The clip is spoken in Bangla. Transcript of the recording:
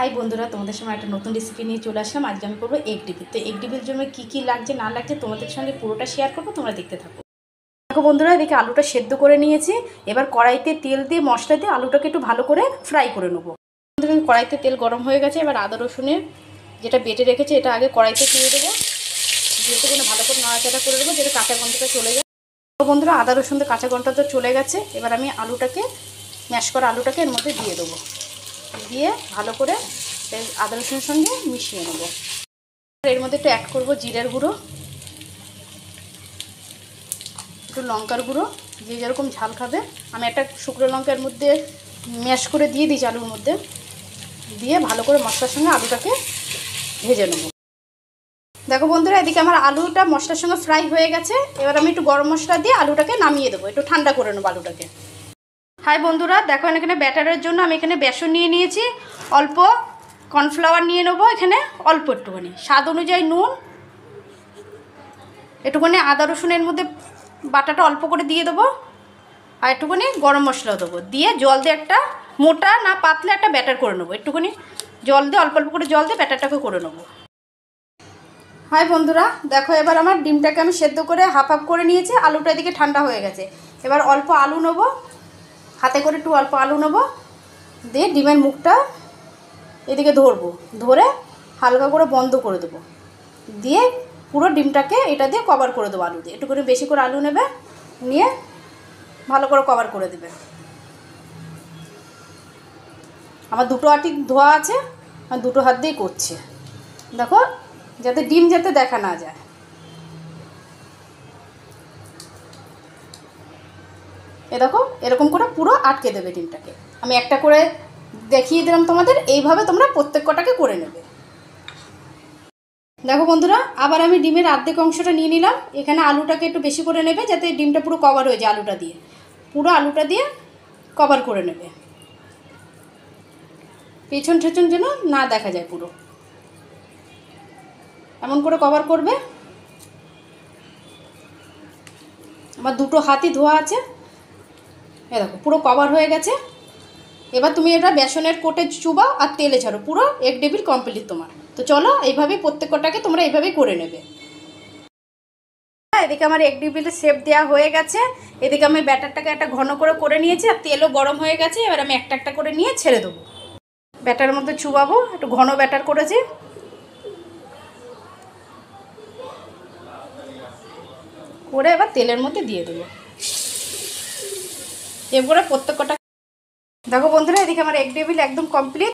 হাই বন্ধুরা, তোমাদের সময় একটা নতুন রেসিপি নিয়ে চলে আসলাম। আজকে আমি করবো এগ ডিবিল। তো এগ ডিবিল জন্য কী কী লাগছে না লাগছে তোমাদের সঙ্গে পুরোটা শেয়ার করবো, তোমরা দেখতে থাকো। দেখো বন্ধুরা, এদিকে আলুটা সেদ্ধ করে নিয়েছি। এবার কড়াইতে তেল দিয়ে মশলা দিয়ে আলুটাকে একটু ভালো করে ফ্রাই করে নেবো। কড়াইতে তেল গরম হয়ে গেছে। এবার আদা রসুনের যেটা বেটে রেখেছে এটা আগে কড়াইতে দিয়ে দেবো, যেহেতু কোনো ভালো করে নাড়াচাড়া করে দেবো, যেটা কাঁচা গন্ধটা চলে যায়। বন্ধুরা, আদা রসুন তো কাঁচা গন্ধটা চলে গেছে। এবার আমি আলুটাকে ম্যাশ করা আলুটাকে এর মধ্যে দিয়ে দেবো, দিয়ে ভালো করে আদা রসুনের সঙ্গে মিশিয়ে নেব। এর মধ্যে একটু অ্যাড করবো জিরের গুঁড়ো, একটু লঙ্কার গুঁড়ো, যে যেরকম ঝাল খাবে। আমি একটা শুকনো লঙ্কার মধ্যে ম্যাশ করে দিয়ে দিয়েছি আলুর মধ্যে, দিয়ে ভালো করে মশলার সঙ্গে আলুটাকে ভেজে নেব। দেখো বন্ধুরা, এদিকে আমার আলুটা মশলার সঙ্গে ফ্রাই হয়ে গেছে। এবার আমি একটু গরম মশলা দিয়ে আলুটাকে নামিয়ে দেবো, একটু ঠান্ডা করে নেবো আলুটাকে। হাই বন্ধুরা, দেখো এখানে ব্যাটারের জন্য আমি এখানে বেসন নিয়ে নিয়েছি, অল্প কর্নফ্লাওয়ার নিয়ে নেবো, এখানে অল্প একটুখানি স্বাদ অনুযায়ী নুন, একটুখানি আদা রসুনের মধ্যে বাটাটা অল্প করে দিয়ে দেবো, আর একটুখানি গরম মশলাও দেবো, দিয়ে জল দিয়ে একটা মোটা না পাতলা একটা ব্যাটার করে নেবো। একটুখানি জল দিয়ে অল্প অল্প করে জল দিয়ে ব্যাটারটাকে করে নেবো। হাই বন্ধুরা, দেখো এবার আমার ডিমটাকে আমি সেদ্ধ করে হাফ হাফ করে নিয়েছি। আলুটা এদিকে ঠান্ডা হয়ে গেছে। এবার অল্প আলু নেবো, হাতে করে একটু অল্প আলু নেবো, দিয়ে ডিমের মুখটা এদিকে ধরবো, ধরে হালকা করে বন্ধ করে দেবো, দিয়ে পুরো ডিমটাকে এটা দিয়ে কভার করে দেবো আলু দিয়ে। একটু করে বেশি করে আলু নেবে, নিয়ে ভালো করে কভার করে দেবে। আমার দুটো আটি ধোয়া আছে, আর দুটো হাত দিয়েই করছে। দেখো, যাতে ডিম যাতে দেখা না যায়। এ দেখো, এরকম করে পুরো আটকে দেবে ডিমটাকে। আমি একটা করে দেখিয়ে দিলাম তোমাদের, এইভাবে তোমরা প্রত্যেক কটাকে করে নেবে। দেখো বন্ধুরা, আবার আমি ডিমের অর্ধেক অংশটা নিয়ে নিলাম। এখানে আলুটাকে একটু বেশি করে নেবে, যাতে ডিমটা পুরো কভার হয়ে যায় আলুটা দিয়ে। পুরো আলুটা দিয়ে কভার করে নেবে, পেছন ঠেছন যেন না দেখা যায়, পুরো এমন করে কভার করবে। আমার দুটো হাতই ধোয়া আছে। এ দেখো, পুরো কভার হয়ে গেছে। এবার তুমি এটা বেসনের কোটে চুবাও আর তেলে ছাড়ো, পুরো এগ ডিবিল কমপ্লিট তোমার। তো চলো, এইভাবেই প্রত্যেকটাকে তোমরা এইভাবেই করে নেবে। এদিকে আমার এগ ডিবিলের শেপ দেওয়া হয়ে গেছে। এদিকে আমি ব্যাটারটাকে একটা ঘন করে নিয়েছি, আর তেলও গরম হয়ে গেছে। এবার আমি একটা একটা করে নিয়ে ছেড়ে দেবো, ব্যাটারের মধ্যে চুবাবো। একটু ঘন ব্যাটার করেছি, করে এবার তেলের মধ্যে দিয়ে দেবো। এরপরে প্রত্যেকটা দেখো বন্ধুরা, এদিকে আমার এগ ডিবিল একদম কমপ্লিট।